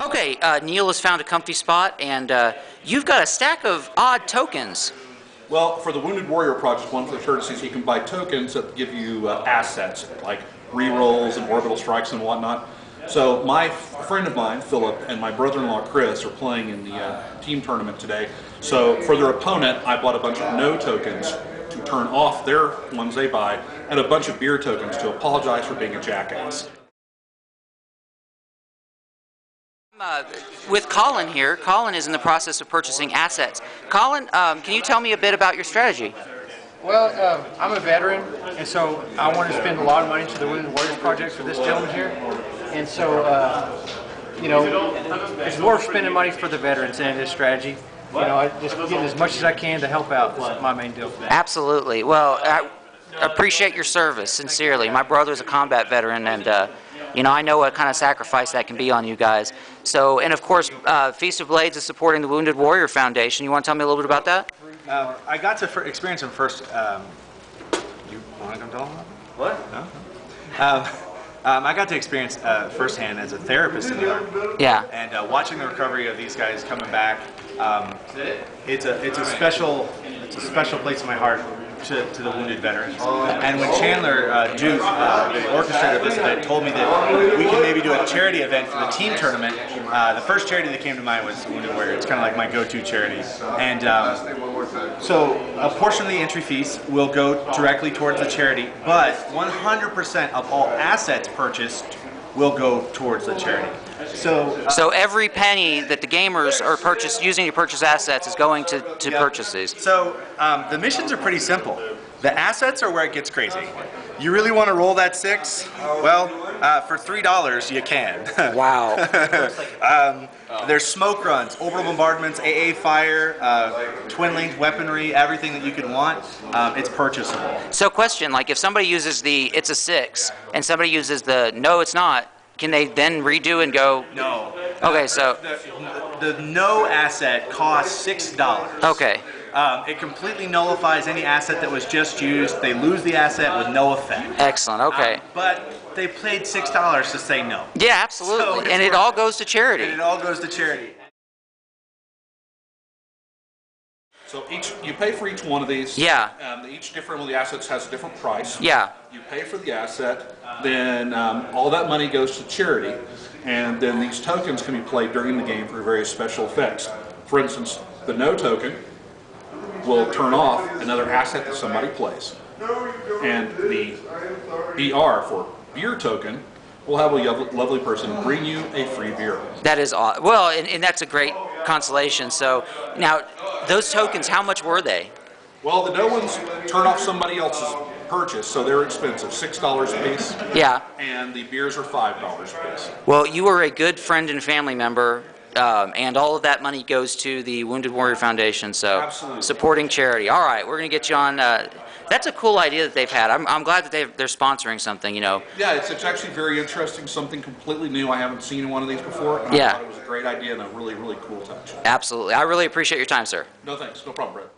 Okay, Neil has found a comfy spot, and you've got a stack of odd tokens. Well, for the Wounded Warrior Project, one for the courtesies, you can buy tokens that give you assets, like rerolls and orbital strikes and whatnot. So my friend of mine, Philip, and my brother-in-law, Chris, are playing in the team tournament today. So for their opponent, I bought a bunch of no tokens to turn off their ones they buy, and a bunch of beer tokens to apologize for being a jackass. With Colin here. Colin is in the process of purchasing assets. Colin, can you tell me a bit about your strategy? Well, I'm a veteran, and so I want to spend a lot of money to the Wounded Warriors Project for this gentleman here. And so, you know, it's more spending money for the veterans than it is strategy. You know, I just getting as much as I can to help out is my main deal. Absolutely. Well, I appreciate your service, sincerely. My brother's a combat veteran, and you know, I know what kind of sacrifice that can be on you guys. So, and of course, Feast of Blades is supporting the Wounded Warrior Foundation. You want to tell me a little bit about that? I got to experience them first. You want to come tell them? What? No? I got to experience firsthand as a therapist in the Army. Yeah. And watching the recovery of these guys coming back, it's a special place in my heart to the wounded veterans. And when Chandler Duke, the orchestrator of this event, told me that we can maybe do a charity event for the team tournament, the first charity that came to mind was Wounded Warrior. It's kind of like my go-to charity. And so a portion of the entry fees will go directly towards the charity, but 100% of all assets purchased will go towards the charity. So every penny that the gamers are using to purchase assets is going to purchase these. So the missions are pretty simple. The assets are where it gets crazy. You really want to roll that 6? Well, for $3 you can. Wow. There's smoke runs, orbital bombardments, AA fire, twin-linked weaponry, everything that you could want. It's purchasable. So question, like if somebody uses the it's a 6 and somebody uses the no it's not, can they then redo and go? No. Okay, so the no asset costs $6. Okay. It completely nullifies any asset that was just used. They lose the asset with no effect. Excellent. Okay. But they paid $6 to say no. Yeah, absolutely. And it all goes to charity. And it all goes to charity. So you pay for each one of these. Yeah. Each different one of the assets has a different price. Yeah. You pay for the asset, then all that money goes to charity, and then these tokens can be played during the game for various special effects. For instance, the no token will turn off another asset that somebody plays, and the BR for beer token will have a lovely person bring you a free beer. That is awesome. Well, and that's a great consolation. So now, those tokens, how much were they? Well, the no ones turn off somebody else's purchase, so they're expensive, $6 a piece. Yeah. And the beers are $5 a piece. Well, you are a good friend and family member, and all of that money goes to the Wounded Warrior Foundation, so absolutely. Supporting charity. All right, we're going to get you on. That's a cool idea that they've had. I'm glad that they're sponsoring something, you know. Yeah, it's actually very interesting, something completely new. I haven't seen one of these before. And yeah. I thought it was a great idea and a really, really cool touch. Absolutely. I really appreciate your time, sir. No thanks. No problem, Brett.